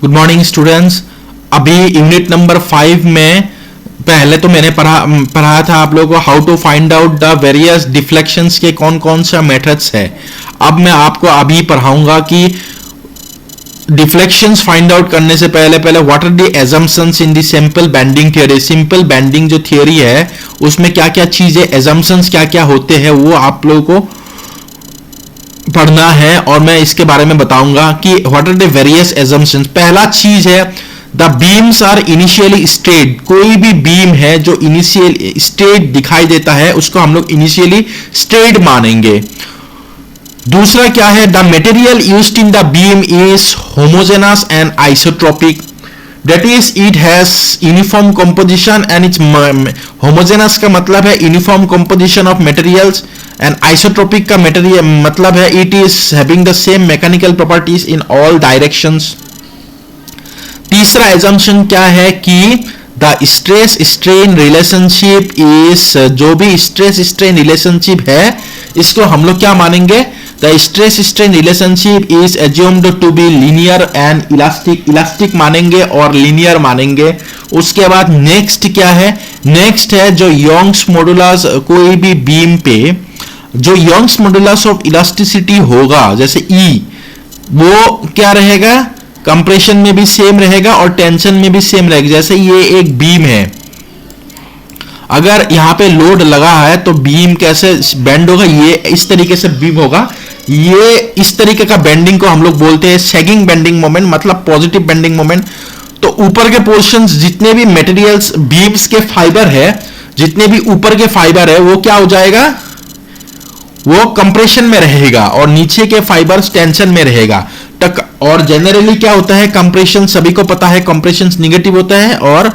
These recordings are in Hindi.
Good morning students. अभी यूनिट नंबर 5 में पहले तो मैंने पढ़ाया था आप लोगों को how to find out the various deflections के कौन कौन सा मेथड्स है। अब मैं आपको अभी पढ़ाऊंगा कि डिफ्लेक्शंस फाइंड आउट करने से पहले what are the assumptions in the simple bending theory. Simple bending जो थ्योरी है उसमें क्या क्या चीजें, एजम्पशंस क्या क्या होते हैं, वो आप लोगों को पढ़ना है और मैं इसके बारे में बताऊंगा कि what are the various assumptions. पहला चीज है the beams are initially straight. कोई भी बीम है जो इनिशियल स्ट्रेट दिखाई देता है उसको हम लोग इनिशियली स्ट्रेट मानेंगे। दूसरा क्या है, the material used in the beam is homogeneous and isotropic, that is it has uniform composition and it's homogeneous का मतलब है uniform composition of materials and isotropic का मटेरियल मतलब है it is having the same mechanical properties in all directions. तीसरा एजम्पशन क्या है कि the stress strain relationship is, जो भी स्ट्रेस स्ट्रेन रिलेशनशिप है इसको हम लोग क्या मानेंगे, the stress strain relationship is assumed to be linear and elastic. Elastic मानेंगे और लीनियर मानेंगे। उसके बाद नेक्स्ट क्या है, नेक्स्ट है जो यंग्स मॉडुलस, कोई भी बीम पे जो यंग्स मॉडुलस ऑफ इलास्टिसिटी होगा जैसे E, वो क्या रहेगा, कंप्रेशन में भी सेम रहेगा और टेंशन में भी सेम रहेगा। जैसे ये एक बीम है, अगर यहां पे लोड लगा है तो बीम कैसे बेंड होगा, ये इस तरीके से बीम होगा। ये इस तरीके का बेंडिंग को हम लोग बोलते हैं सैगिंग बेंडिंग मोमेंट, मतलब पॉजिटिव बेंडिंग मोमेंट। तो ऊपर के पोर्शंस जितने भी मटेरियल्स बीम्स के फाइबर है, जितने भी ऊपर के फाइबर है वो क्या हो जाएगा, वो कंप्रेशन में रहेगा और नीचे के फाइबर्स टेंशन में रहेगा। और जनरली क्या होता है, कंप्रेशन सभी को पता है कंप्रेशन नेगेटिव होता है और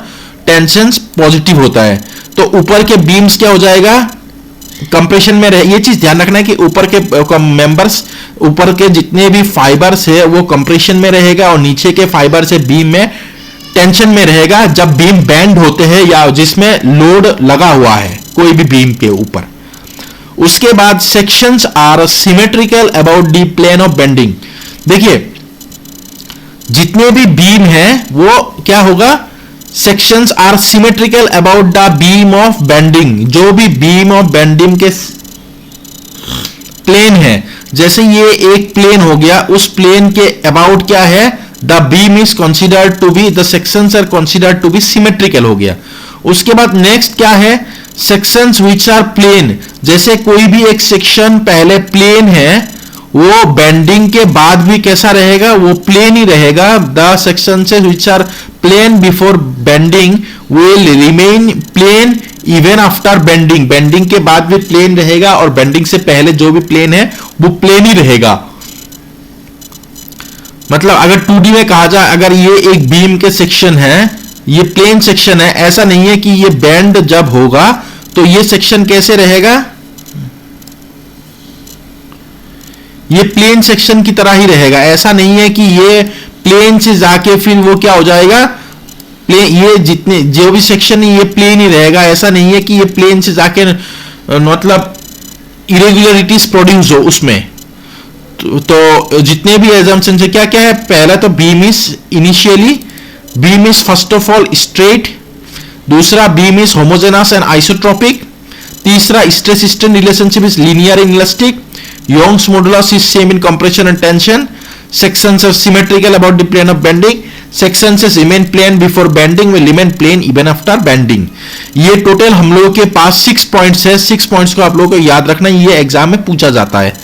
टेंशन पॉजिटिव होता है। तो ऊपर के बीम्स क्या हो जाएगा, कंप्रेशन में रहे। ये चीज ध्यान रखना है कि ऊपर के मेंबर्स, ऊपर के जितने भी फाइबर्स है वो कंप्रेशन में रहेगा और नीचे के फाइबर से बीम में टेंशन में रहेगा जब बीम बैंड होते हैं या जिसमें लोड लगा हुआ है कोई भी बीम के ऊपर। उसके बाद sections are symmetrical about the plane of bending. देखिए जितने भी बीम है वो क्या होगा, sections are symmetrical about the beam of bending. जो भी बीम ऑफ बेंडिंग के प्लेन है, जैसे ये एक प्लेन हो गया, उस प्लेन के अबाउट क्या है, the beam is considered to be, the sections are considered to be symmetrical हो गया। उसके बाद नेक्स्ट क्या है, सेक्शंस व्हिच आर प्लेन। जैसे कोई भी एक सेक्शन पहले प्लेन है वो बेंडिंग के बाद भी कैसा रहेगा, वो प्लेन ही रहेगा। The sections which are plane before bending will remain plane even after bending. Bending के बाद भी प्लेन रहेगा और बेंडिंग से पहले जो भी प्लेन है वो प्लेन ही रहेगा। मतलब अगर 2D में कहा जाए, अगर ये एक बीम के सेक्शन है, ये प्लेन सेक्शन है, ऐसा नहीं है कि ये बेंड जब होगा तो ये सेक्शन कैसे रहेगा, ये प्लेन सेक्शन की तरह ही रहेगा। ऐसा नहीं है कि ये प्लेन से जाके फिर वो क्या हो जाएगा, प्लेन, ये जितने जो भी सेक्शन है ये प्लेन ही रहेगा। ऐसा नहीं है कि ये प्लेन से जाके मतलब इरेगुलरिटीज प्रोड्यूस हो उसमें। तो जितने भी एजम्पशन है क्या क्या है, पहला तो beam is first of all straight. दूसरा beam is homogeneous and isotropic. तीसरा stress strain relationship is linear and elastic. Young's modulus is same in compression and tension. Sections are symmetrical about the plane of bending. Sections remain plane before bending, will remain plane even after bending. ये टोटल हम लोगों के पास 6 पॉइंट्स है। 6 पॉइंट्स को आप लोगों को याद रखना, ये एग्जाम में पूछा जाता है।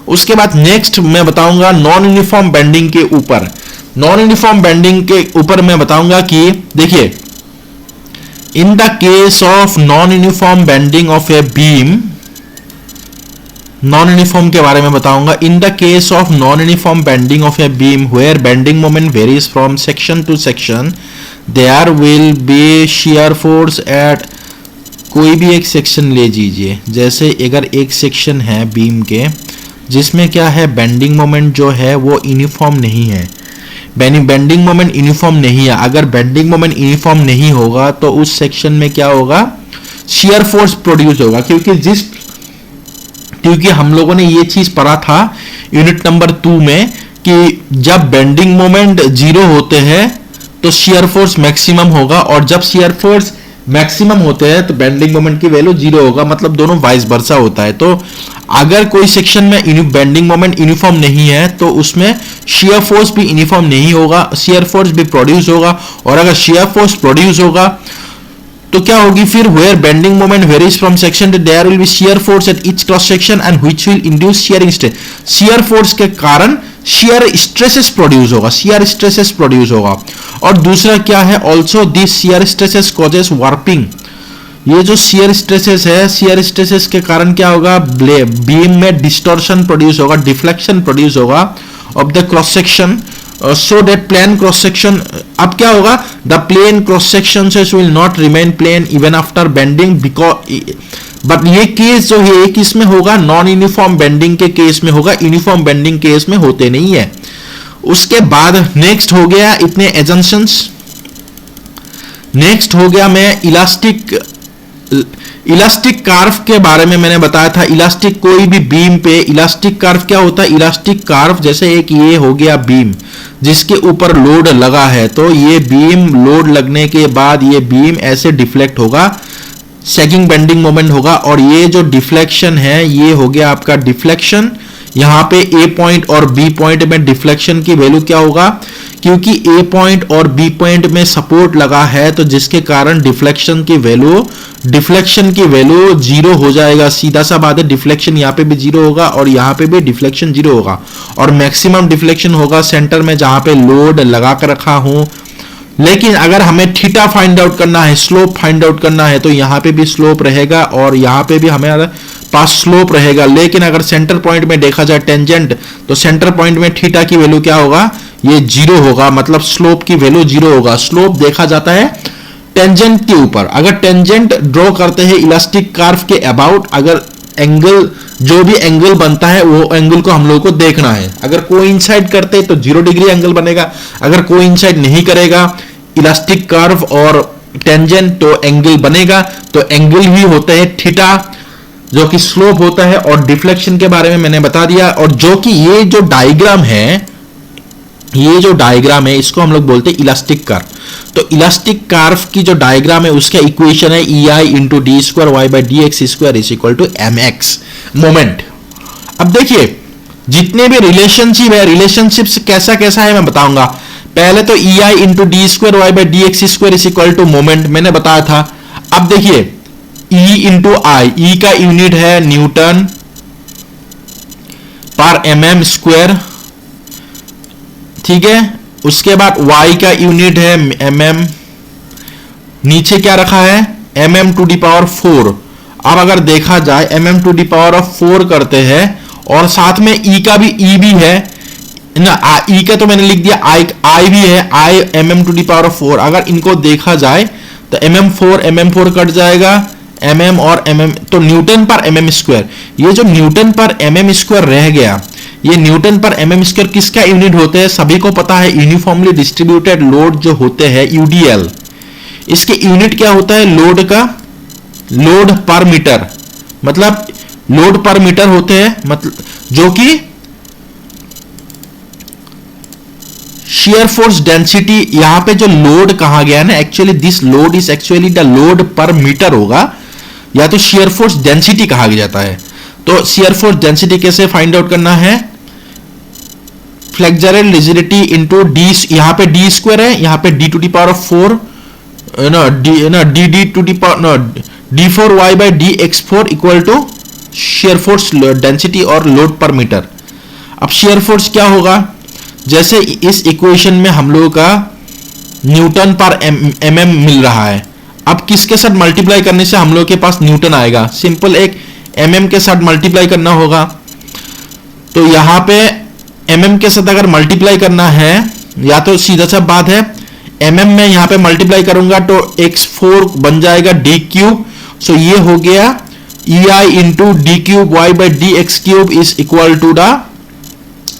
उसके बाद नेक्स्ट मैं बताऊंगा नॉन यूनिफॉर्म बेंडिंग के ऊपर। नॉन यूनिफॉर्म बेंडिंग के ऊपर मैं बताऊंगा कि देखिए, in the case of non uniform bending of a beam, non uniform के बारे में बताऊंगा। In the case of non uniform bending of a beam where bending moment varies from section to section, there will be shear force at. कोई भी एक सेक्शन ले लीजिए, जैसे अगर एक सेक्शन है बीम के जिसमें क्या है, बेंडिंग मोमेंट जो है वो यूनिफॉर्म नहीं है, बेंडिंग मोमेंट यूनिफॉर्म नहीं है। अगर बेंडिंग मोमेंट यूनिफॉर्म नहीं होगा तो उस सेक्शन में क्या होगा, शियर फोर्स प्रोड्यूस होगा। क्योंकि हम लोगों ने ये चीज पढ़ा था यूनिट नंबर 2 में कि जब बेंडिंग मोमेंट 0 होते हैं तो शियर फोर्स मैक्सिमम होगा, और जब शियर फोर्स मैक्सिमम होते हैं तो बेंडिंग मोमेंट की वैल्यू 0 होगा, मतलब दोनों वाइस वर्सा होता है। तो अगर कोई सेक्शन में बेंडिंग मोमेंट यूनिफॉर्म नहीं है तो उसमें शियर फोर्स भी यूनिफॉर्म नहीं होगा, शियर फोर्स भी प्रोड्यूस होगा, और अगर शियर फोर्स प्रोड्यूस होगा तो क्या होगी फिर, where bending moment varies from section to there will be shear force at each cross section and which will induce shearing stress. Shear force के कारण शियर स्ट्रेसेस प्रोड्यूस होगा, शियर स्ट्रेसेस प्रोड्यूस होगा। और दूसरा क्या है, also this shear stresses causes warping. ये जो शियर स्ट्रेसेस है, शियर स्ट्रेसेस के कारण क्या होगा, बीम में डिस्टॉर्शन प्रोड्यूस होगा, डिफ्लेक्शन प्रोड्यूस होगा of the cross section, so that plane cross section, अब क्या होगा, the plane cross sections will not remain plane even after bending because, but ये केस जो है एक इसमें होगा नॉन यूनिफॉर्म बेंडिंग के केस में होगा, यूनिफॉर्म बेंडिंग केस में होते नहीं है। उसके बाद नेक्स्ट हो गया इतने एजम्पशंस। नेक्स्ट हो गया मैं इलास्टिक कार्व के बारे में मैंने बताया था। इलास्टिक कोई भी बीम पे इलास्टिक कार्व क्या होता है, इलास्टिक कार्व जैसे एक ये हो गया बीम जिसके ऊपर लोड लगा है, तो ये बीम लोड लगने के बाद ये बीम ऐसे डिफ्लेक्ट होगा, सैगिंग बेंडिंग मोमेंट होगा, और ये जो डिफ्लेक्शन है ये हो गया आपका डिफ्लेक्शन। यहां पे ए पॉइंट और बी पॉइंट में डिफ्लेक्शन की वैल्यू क्या होगा, क्योंकि ए पॉइंट और बी पॉइंट में सपोर्ट लगा है तो जिसके कारण डिफ्लेक्शन की वैल्यू 0 हो जाएगा। सीधा सा बात है, डिफ्लेक्शन यहाँ पे भी 0 होगा और यहाँ पे भी डिफ्लेक्शन 0 होगा, और मैक्सिमम डिफ्लेक्शन होगा सेंटर में जहां पे लोड लगा कर रखा हूं। लेकिन अगर हमें थीटा फाइंड आउट करना है, स्लोप फाइंड आउट करना है, तो यहाँ पे भी स्लोप रहेगा और यहाँ पे भी हमें पास स्लोप रहेगा। लेकिन अगर सेंटर पॉइंट में देखा जाए टेंजेंट, तो सेंटर पॉइंट में थीटा की वैल्यू क्या होगा, ये 0 होगा, मतलब स्लोप की वैल्यू 0 होगा। स्लोप देखा जाता है टेंजेंट के ऊपर। अगर टेंजेंट ड्रॉ करते हैं इलास्टिक कर्व के अबाउट, अगर एंगल जो भी एंगल बनता है वो एंगल को हम लोगों को देखना है। अगर कोइंसाइड करते तो 0 डिग्री एंगल बनेगा, अगर कोइंसाइड नहीं करेगा इलास्टिक कर्व और टेंजेंट तो एंगल बनेगा। तो एंगल ही होता है थीटा जो कि स्लोप होता है, और डिफ्लेक्शन के बारे में मैंने बता दिया। और जो कि ये जो डायग्राम है इसको हम लोग बोलते हैं इलास्टिक कर्व। तो इलास्टिक कर्व की जो डायग्राम है उसका इक्वेशन है EI into d square y by d x square is equal to mx moment. अब देखिए जितने भी रिलेशनशिप है, रिलेशनशिप कैसा कैसा है मैं बताऊंगा। पहले तो EI into d square y by d x square is equal to moment मैंने बताया था। अब देखिए E इंटू आई, ई का यूनिट है न्यूटन पर mm स्क्वायर, ठीक है। उसके बाद y का यूनिट है mm, नीचे क्या रखा है mm टू दी पावर 4। अब अगर देखा जाए mm टू दी पावर 4 करते हैं, और साथ में e का भी e भी है ना, e का तो मैंने लिख दिया, i भी है, i mm to the power 4। अगर इनको देखा जाए तो mm4 कट जाएगा, mm और mm, तो न्यूटन पर mm स्क्वायर। ये जो न्यूटन पर mm स्क्वायर रह गया, ये न्यूटन पर mm स्क्वायर किसका यूनिट होते हैं, सभी को पता है यूनिफॉर्मली डिस्ट्रीब्यूटेड लोड जो होते हैं UDL, इसके यूनिट क्या होता है लोड का, लोड पर मीटर, मतलब लोड पर मीटर होते हैं, मतलब जो कि shear force density। यहां पे जो लोड कहा गया ना, actually this load is actually the load per metre होगा, या तो shear force density कहा जाता है। तो shear force density कैसे फाइंड आउट करना है, फ्लेक्सुरल रिजिडिटी इंटू डी, यहां पे डी स्क्वायर है, यहां पे d to the power 4 d to the power d4 y by dx4 equal to shear force density और लोड पर मीटर। अब shear force क्या होगा, जैसे इस इक्वेशन में हम लोगों का न्यूटन पर mm मिल रहा है, अब किसके साथ मल्टीप्लाई करने से हम लोग के पास न्यूटन आएगा, सिंपल एक mm के साथ मल्टीप्लाई करना होगा। तो यहां पे mm के साथ अगर मल्टीप्लाई करना है, या तो सीधा सा बात है mm में यहां पे मल्टीप्लाई करूंगा तो x4 बन जाएगा d क्यूब। सो ये हो गया EI into d cube y by d x cube is equal to the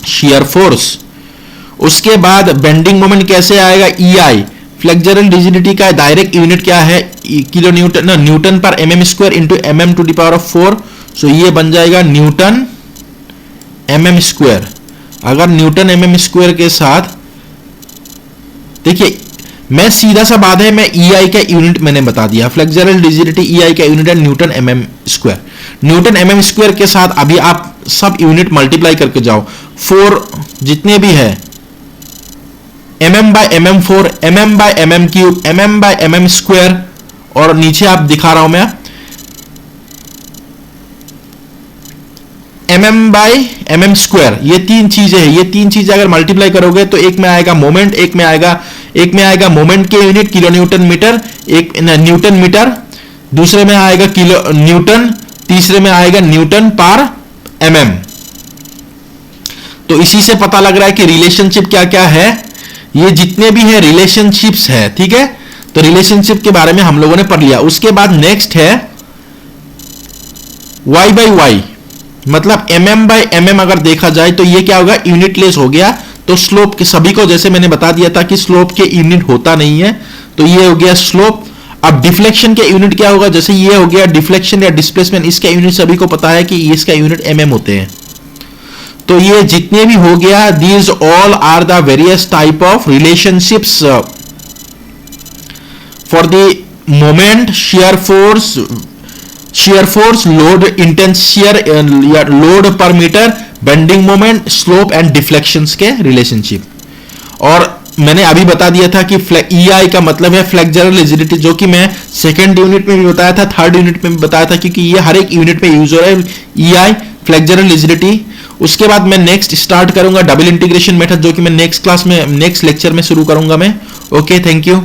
shear force। उसके बाद बेंडिंग मोमेंट कैसे आएगा, EI फ्लेक्सुरल रिजिडिटी का डायरेक्ट यूनिट क्या है, kilo newton, newton per mm square into mm to the power 4। So ये बन जाएगा न्यूटन mm स्क्वायर। अगर न्यूटन एमएम स्क्वायर के साथ, देखिए मैं सीधा सा बात है, मैं EI का यूनिट मैंने बता दिया, फ्लेक्सुरल रिजिडिटी EI का यूनिट है Newton mm square. Newton mm square के साथ अभी आप सब यूनिट मल्टीप्लाई करके जाओ, 4 जितने भी है, mm by mm4, mm by mm cube, mm by mm square, और नीचे आप दिखा रहा हूं मैं mm बाय mm स्क्वायर। ये तीन चीजें हैं, ये तीन चीजें अगर मल्टीप्लाई करोगे तो एक में आएगा मोमेंट, एक में आएगा मोमेंट के यूनिट किलो न्यूटन मीटर, एक न्यूटन मीटर, दूसरे में आएगा किलो न्यूटन, तीसरे में आएगा न्यूटन पर mm। तो इसी से पता लग रहा है कि रिलेशनशिप क्या क्या है, ये जितने भी है रिलेशनशिप्स है, ठीक है। तो रिलेशनशिप के बारे में हम लोगों ने पढ़ लिया। उसके बाद नेक्स्ट है y बाई वाई, मतलब mm बाई mm अगर देखा जाए तो ये क्या होगा, यूनिटलेस हो गया। तो स्लोप के सभी को, जैसे मैंने बता दिया था कि स्लोप के यूनिट होता नहीं है, तो ये हो गया स्लोप। अब डिफ्लेक्शन के यूनिट क्या होगा, जैसे ये हो गया डिफ्लेक्शन या डिस्प्लेसमेंट, इसका यूनिट सभी को पता है कि इसका यूनिट mm होते हैं। तो ये जितने भी हो गया, these all are the various type of relationships for the moment, shear force, load intense shear या load per metre, bending moment, slope and deflections के रिलेशनशिप। और मैंने अभी बता दिया था कि EI का मतलब है फ्लेक्सुरल रिजिडिटी, जो कि मैं सेकंड यूनिट में भी बताया था, थर्ड यूनिट में भी बताया था, क्योंकि ये हर एक यूनिट में यूज हो रहा है EI फ्लेक्सुरल रिजिडिटी। उसके बाद मैं नेक्स्ट स्टार्ट करूंगा डबल इंटीग्रेशन मेथड, जो कि मैं नेक्स्ट क्लास में, नेक्स्ट लेक्चर में शुरू करूंगा मैं। Okay, thank you.